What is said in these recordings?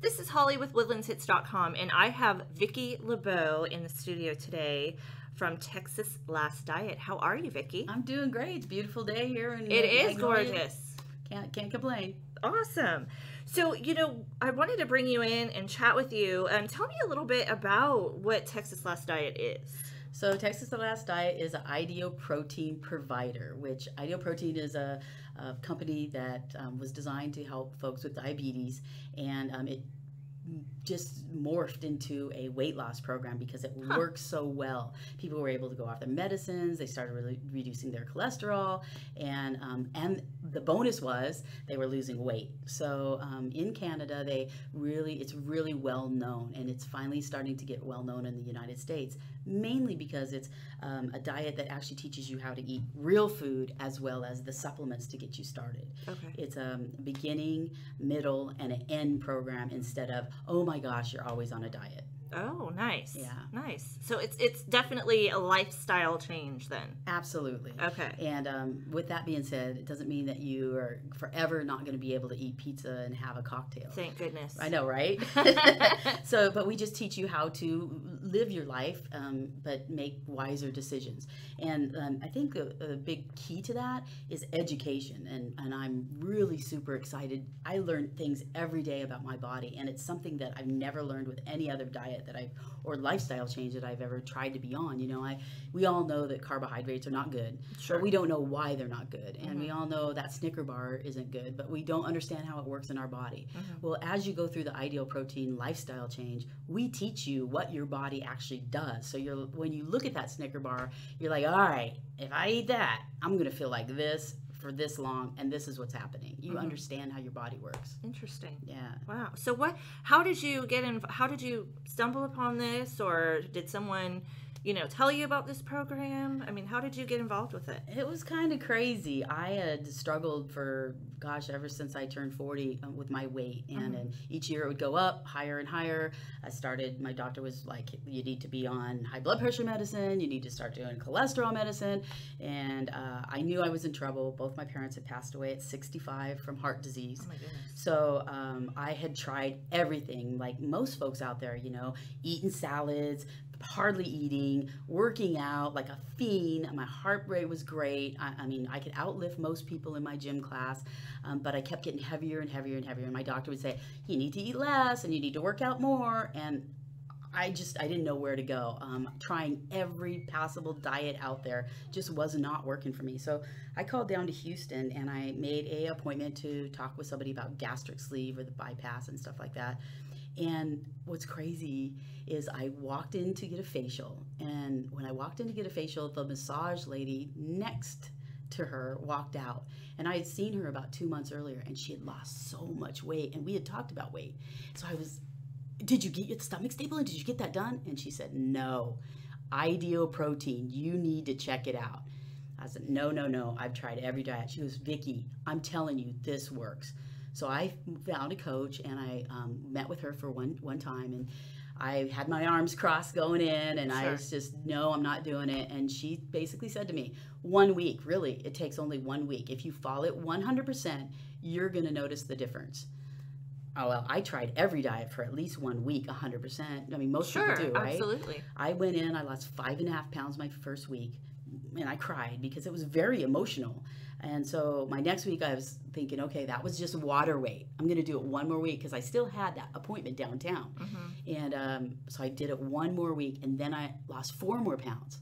This is Holly with WoodlandsHits.com, and I have Vikki LeBeau in the studio today from Texas Last Diet. How are you, Vikki? I'm doing great. It's a beautiful day here. It is gorgeous. Can't complain. Awesome. So, I wanted to bring you in and chat with you. Tell me a little bit about what Texas Last Diet is. So Texas Last Diet is an IDEO protein provider, which IDEO Protein is a company that was designed to help folks with diabetes, and it just morphed into a weight loss program because it works so well. People were able to go off their medicines. They started really reducing their cholesterol, and the bonus was they were losing weight. So in Canada, it's really well known, and it's finally starting to get well known in the United States, mainly because it's a diet that actually teaches you how to eat real food as well as the supplements to get you started. Okay. It's a beginning, middle, and an end program instead of, oh my gosh, you're always on a diet. Oh, nice. Yeah. Nice. So it's definitely a lifestyle change then. Absolutely. Okay. And with that being said, it doesn't mean that you are forever not going to be able to eat pizza and have a cocktail. Thank goodness. I know, right? But we just teach you how to live your life, but make wiser decisions. And I think a big key to that is education. And I'm really super excited. I learn things every day about my body, and it's something that I've never learned with any other diet or lifestyle change that I've ever tried to be on. We all know that carbohydrates are not good, Sure. but we don't know why they're not good. And we all know that Snicker bar isn't good, but we don't understand how it works in our body. Well, as you go through the IDEO Protein lifestyle change, we teach you what your body actually does. So when you look at that Snicker bar, you're like, all right, if I eat that, I'm going to feel like this for this long, and this is what's happening. You understand how your body works. Interesting. Yeah. Wow. So how did you how did you stumble upon this, or did someone, tell you about this program? I mean, how did you get involved with it? It was kind of crazy. I had struggled for, ever since I turned 40 with my weight. And each year it would go up higher and higher. My doctor was like, you need to be on high blood pressure medicine. You need to start doing cholesterol medicine. And I knew I was in trouble. Both my parents had passed away at 65 from heart disease. Oh my goodness. So I had tried everything, like most folks out there, eating salads, hardly eating, working out like a fiend. My heart rate was great. I mean, I could outlift most people in my gym class, but I kept getting heavier and heavier and heavier. And my doctor would say, you need to eat less and you need to work out more. And I didn't know where to go. Trying every possible diet out there just was not working for me. So I called down to Houston and I made an appointment to talk with somebody about gastric sleeve or the bypass and stuff like that. And what's crazy is I walked in to get a facial, and when I walked in to get a facial, the massage lady next to her walked out, and I had seen her about 2 months earlier, and she had lost so much weight, and we had talked about weight. So did you get your stomach stable, and did you get that done? And she said, no, IDEO Protein, you need to check it out. I said, no, I've tried every diet. She goes, Vikki, I'm telling you, this works. So I found a coach, and I met with her for one time, and I had my arms crossed going in, and I was just, no, I'm not doing it. And she basically said to me, 1 week, really, it takes only 1 week. If you follow it 100%, you're going to notice the difference. Oh, well, I tried every diet for at least 1 week, 100%. I mean, most people do, right? Absolutely. I went in, I lost 5.5 pounds my first week, and I cried because it was very emotional. And so my next week I was thinking, okay, that was just water weight. I'm going to do it 1 more week because I still had that appointment downtown. And so I did it 1 more week, and then I lost 4 more pounds.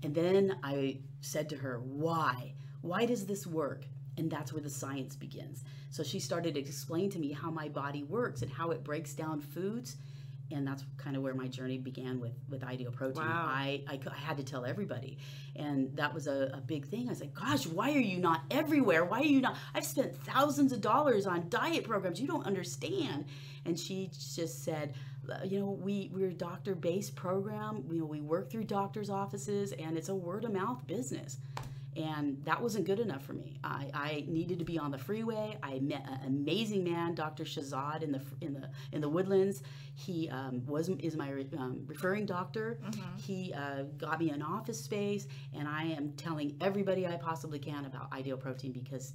And then I said to her, why? Why does this work? And that's where the science begins. So she started to explain to me how my body works and how it breaks down foods. And that's kind of where my journey began with IDEO Protein. Wow. I had to tell everybody. And that was a big thing. I was like, gosh, why are you not everywhere? Why are you not? I've spent thousands of dollars on diet programs. You don't understand. And she just said, we're a doctor-based program. We work through doctors' offices, and it's a word-of-mouth business. And that wasn't good enough for me. I needed to be on the freeway. I met an amazing man, Dr. Shazad, in the Woodlands. He is my referring doctor. He got me an office space, and I am telling everybody I possibly can about IDEO Protein because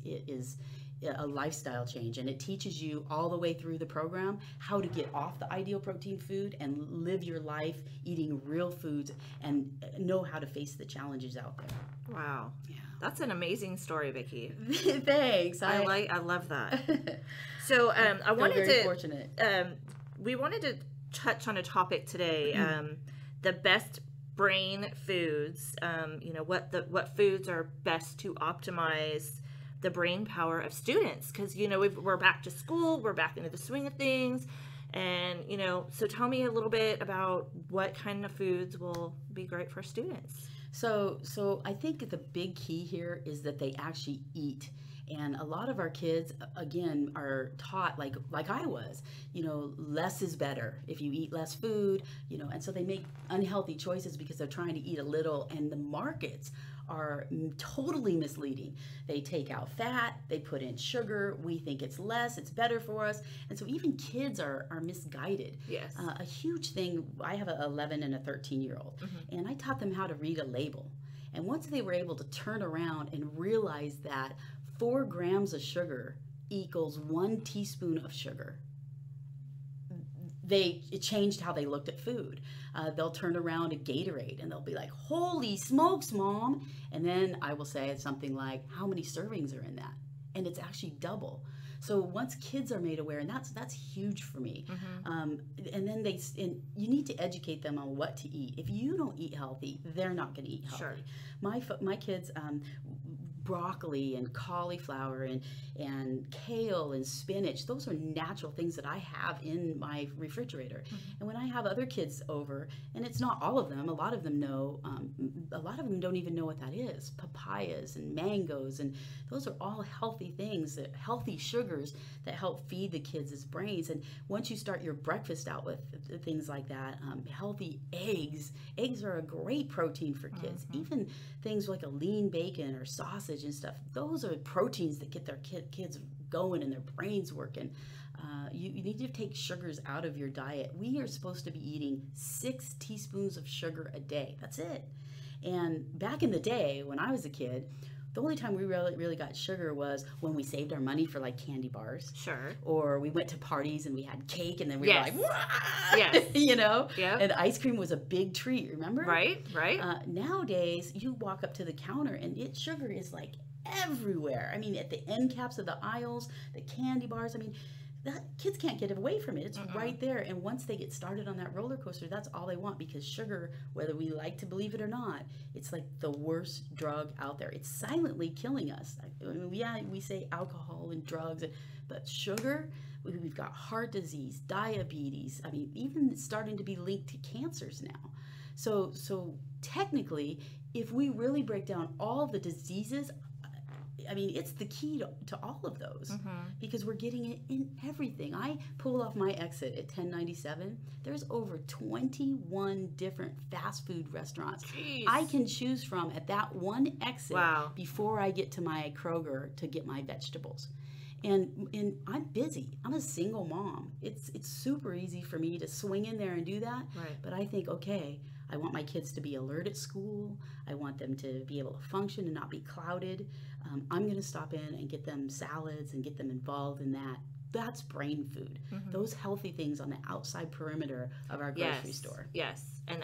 a lifestyle change, and it teaches you all the way through the program how to get off the ideal protein food and live your life eating real foods and know how to face the challenges out there. Wow. Yeah. That's an amazing story, Vikki. Thanks. I love that. So I wanted very to fortunate. We wanted to touch on a topic today, the best brain foods. What foods are best to optimize the brain power of students, because we're back to school, we're back into the swing of things, and so tell me a little bit about what kind of foods will be great for students. So I think the big key here is that they actually eat. And a lot of our kids, again, are taught like I was, less is better if you eat less food, and so they make unhealthy choices because they're trying to eat a little, and the markets are totally misleading. They take out fat, they put in sugar, we think it's less, it's better for us, and so even kids are misguided. Yes. A huge thing, I have an 11 and a 13-year-old, and I taught them how to read a label. And once they were able to turn around and realize that 4 grams of sugar equals 1 teaspoon of sugar, it changed how they looked at food. They'll turn around to Gatorade and they'll be like, holy smokes, Mom. And then I will say something like, how many servings are in that? And it's actually double. So once kids are made aware, and that's huge for me. And then you need to educate them on what to eat. If you don't eat healthy, they're not going to eat healthy. Sure. My kids, broccoli and cauliflower and kale and spinach, those are natural things that I have in my refrigerator. And when I have other kids over, and it's not all of them, a lot of them know, a lot of them don't even know what that is. Papayas and mangoes, and those are all healthy things, healthy sugars that help feed the kids' brains. And once you start your breakfast out with things like that, healthy eggs are a great protein for kids. Even things like a lean bacon or sausage and stuff, those are proteins that get their kids going and their brains working. You need to take sugars out of your diet. We are supposed to be eating 6 teaspoons of sugar a day. That's it. And back in the day when I was a kid, the only time we really got sugar was when we saved our money for like candy bars. Sure. Or we went to parties and we had cake and then we were like, wah! Yes. Yep. And ice cream was a big treat, remember? Right. Nowadays, you walk up to the counter and sugar is like everywhere. I mean, at the end caps of the aisles, the candy bars, kids can't get away from it. It's right there. And once they get started on that roller coaster, that's all they want, because sugar, whether we like to believe it or not, it's like the worst drug out there. It's silently killing us. We say alcohol and drugs, but sugar, we've got heart disease, diabetes. Even it's starting to be linked to cancers now. So technically, if we really break down all the diseases, it's the key to all of those, because we're getting it in everything. I pull off my exit at 1097. There's over 21 different fast food restaurants I can choose from at that one exit. Wow. Before I get to my Kroger to get my vegetables. And I'm busy. I'm a single mom. It's super easy for me to swing in there and do that. Right. But I think, okay, I want my kids to be alert at school. I want them to be able to function and not be clouded. I'm going to stop in and get them salads and get them involved in that. That's brain food. Those healthy things on the outside perimeter of our grocery store. Yes. And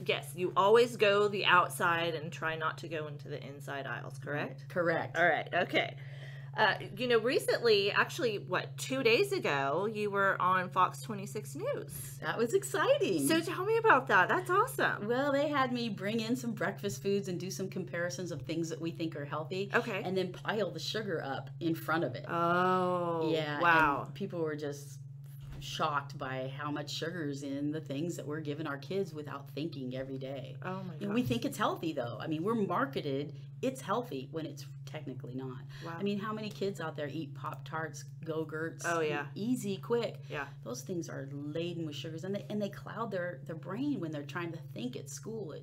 yes, you always go the outside and try not to go into the inside aisles, correct? Correct. All right. Okay. Recently, actually, 2 days ago, you were on Fox 26 News. That was exciting. So tell me about that. That's awesome. Well, they had me bring in some breakfast foods and do some comparisons of things that we think are healthy. Okay. And then pile the sugar up in front of it. Oh, yeah. Wow. And people were just shocked by how much sugar's in the things that we're giving our kids without thinking every day. Oh my God. We think it's healthy though. We're marketed it's healthy when it's technically not. Wow. How many kids out there eat Pop-Tarts, Go-Gurts? Oh yeah. Easy, quick. Yeah. Those things are laden with sugars, and they cloud their brain when they're trying to think at school.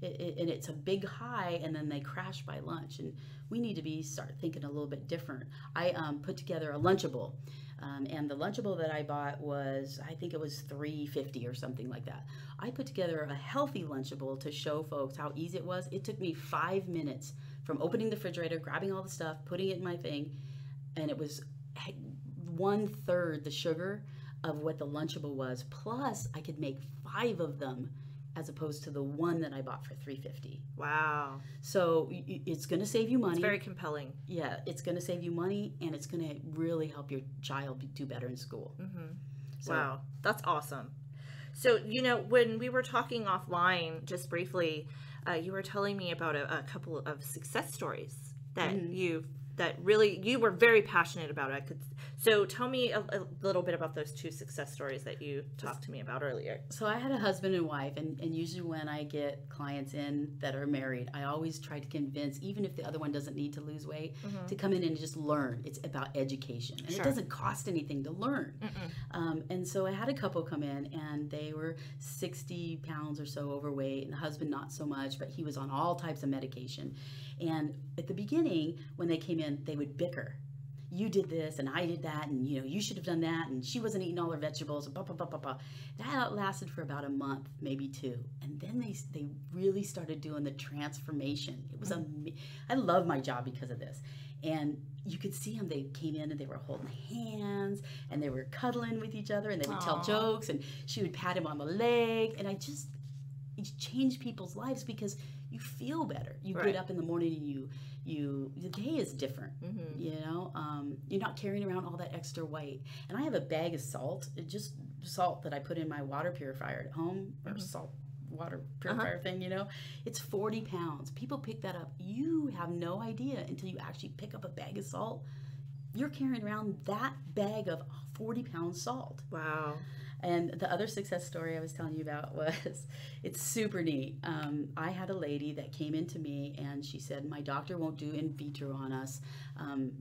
It's a big high, and then they crash by lunch. And we need to start thinking a little bit different. I put together a Lunchable. And the Lunchable that I bought was, I think it was $3.50 or something like that. I put together a healthy Lunchable to show folks how easy it was. It took me 5 minutes from opening the refrigerator, grabbing all the stuff, putting it in my thing. and it was 1/3 the sugar of what the Lunchable was. Plus, I could make 5 of them as opposed to the one that I bought for $3.50. Wow. So it's going to save you money. It's very compelling. Yeah, it's going to save you money, and it's going to really help your child do better in school. So, wow, that's awesome. So, when we were talking offline just briefly, you were telling me about a couple of success stories that you were very passionate about. So tell me a little bit about those 2 success stories that you talked to me about earlier. So I had a husband and wife, and usually when I get clients in that are married, I always try to convince, even if the other one doesn't need to lose weight, to come in and just learn. It's about education, and it doesn't cost anything to learn. And so I had a couple come in, and they were 60 pounds or so overweight, and the husband not so much, but he was on all types of medication. And at the beginning, when they came in, they would bicker. You did this and I did that, and you should have done that, and she wasn't eating all her vegetables, and blah, blah, blah, blah, blah. That lasted for about a month, maybe 2, and then they really started doing the transformation. It was I love my job because of this. And you could see them. They came in and they were holding hands, and they were cuddling with each other, and they would tell jokes, and she would pat him on the leg, and it changed people's lives because you feel better. You get up in the morning and the day is different. You're not carrying around all that extra weight. And I have a bag of salt, just salt that I put in my water purifier at home, or salt water purifier thing, it's 40 pounds. People pick that up. You have no idea until you actually pick up a bag of salt. You're carrying around that bag of 40 pounds salt. Wow. And the other success story I was telling you about was, it's super neat. I had a lady that came into me, and she said, my doctor won't do in vitro on us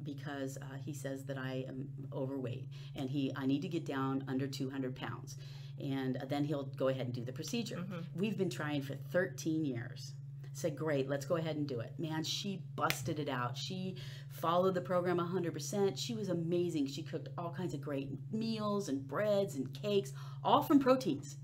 because he says that I am overweight, and I need to get down under 200 pounds. And then he'll go ahead and do the procedure. We've been trying for 13 years. Said, great, let's go ahead and do it. Man, she busted it out. She followed the program 100%. She was amazing. She cooked all kinds of great meals and breads and cakes, all from proteins.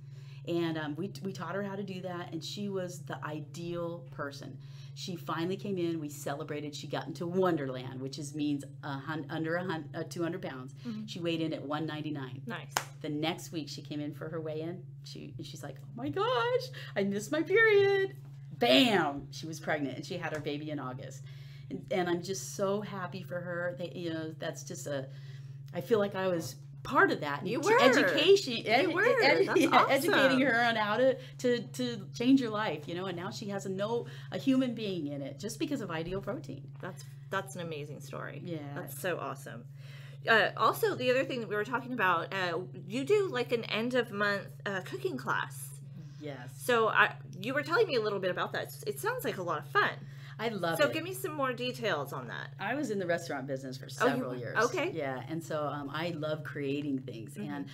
And we taught her how to do that, and she was the ideal person. She finally came in. We celebrated. She got into Wonderland, which means under 200 pounds. She weighed in at 199. Nice. The next week, she came in for her weigh-in. She's like, oh my gosh, I missed my period. Bam! She was pregnant, and she had her baby in August. And I'm just so happy for her. That's just I feel like I was part of that. You were. Education. You were. That's awesome. Educating her on how to change her life, and now she has a human being in it just because of Ideal Protein. That's an amazing story. Yeah. That's so awesome. Also, the other thing that we were talking about, you do like an end of month cooking class. Yes. So you were telling me a little bit about that. It sounds like a lot of fun. I love it. So give me some more details on that. I was in the restaurant business for several years. Okay. Yeah, and so I love creating things. And,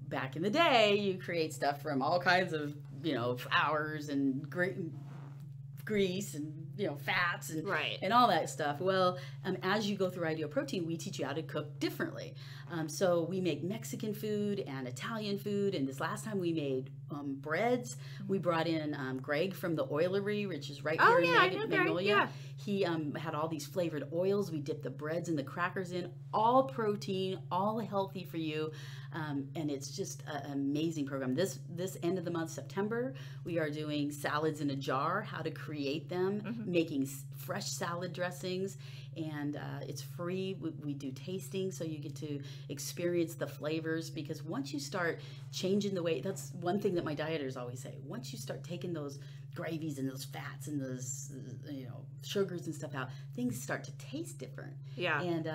back in the day, you create stuff from all kinds of, flours and grease and fats and all that stuff. Well, as you go through Ideal Protein, we teach you how to cook differently. So we make Mexican food and Italian food, and this last time we made breads. We brought in Greg from the Oilery, which is right here in Magnolia. Yeah. He had all these flavored oils. We dipped the breads and the crackers in, all protein, all healthy for you. And it's just an amazing program. This end of the month, September, we are doing salads in a jar, how to create them, making fresh salad dressings, and it's free. We do tasting, so you get to experience the flavors, because once you start changing the way, that's one thing that my dieters always say, once you start taking those gravies and those fats and those sugars and stuff out, things start to taste different. Yeah. And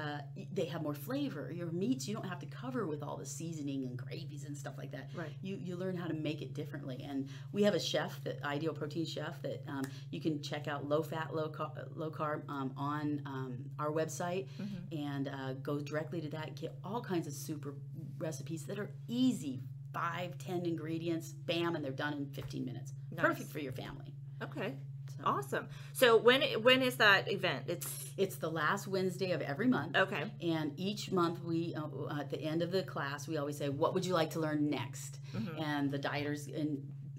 they have more flavor. Your meats, you don't have to cover with all the seasoning and gravies and stuff like that. Right. You learn how to make it differently. And we have a chef, that Ideal Protein chef, that you can check out, low fat, low carb on our website, and go directly to that, get all kinds of super recipes that are easy, 5-10 ingredients, bam, and they're done in 15 minutes. Nice. Perfect for your family. Okay. Awesome. So when is that event? It's the last Wednesday of every month. Okay. And each month we at the end of the class we always say, what would you like to learn next? And the dieters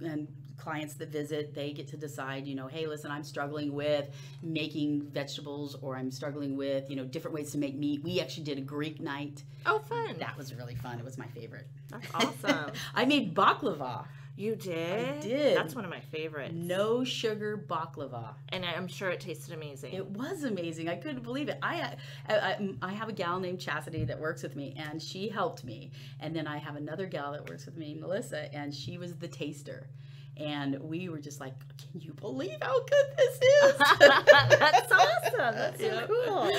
and clients that visit, they get to decide, hey, listen, I'm struggling with making vegetables, or I'm struggling with, different ways to make meat. We actually did a Greek night. Oh, fun. That was really fun. It was my favorite. That's awesome. I made baklava. You did? I did. That's one of my favorites. No sugar baklava. And I'm sure it tasted amazing. It was amazing. I couldn't believe it. I have a gal named Chastity that works with me, and she helped me. And then I have another gal that works with me, Melissa, and she was the taster. And we were just like, can you believe how good this is? That's awesome. That's so cool.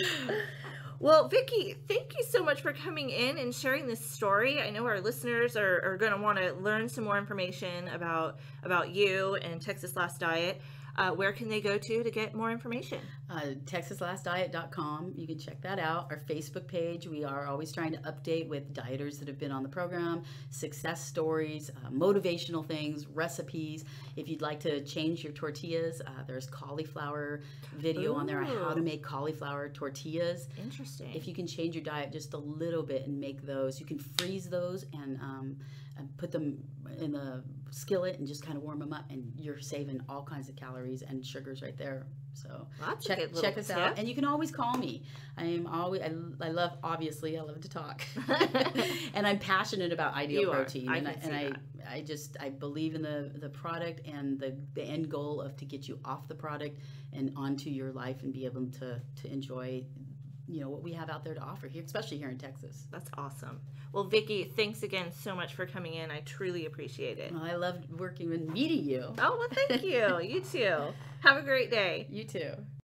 Well, Vikki, thank you so much for coming in and sharing this story. I know our listeners are going to want to learn some more information about you and Texas Last Diet. Where can they go to get more information? TexasLastDiet.com. You can check that out. Our Facebook page, we are always trying to update with dieters that have been on the program, success stories, motivational things, recipes. If you'd like to change your tortillas, there's cauliflower video on there on how to make cauliflower tortillas. Interesting. If you can change your diet just a little bit and make those, you can freeze those and put them in the skillet and just kind of warm them up, and you're saving all kinds of calories and sugars right there. So check us out, and you can always call me. I love to talk, and I'm passionate about Ideal Protein, I believe in the product and the end goal of to get you off the product and onto your life and be able to enjoy what we have out there to offer here, especially here in Texas. That's awesome. Well, Vikki, thanks again so much for coming in. I truly appreciate it. Well, I loved working and meeting you. Oh, well, thank you. You too. Have a great day. You too.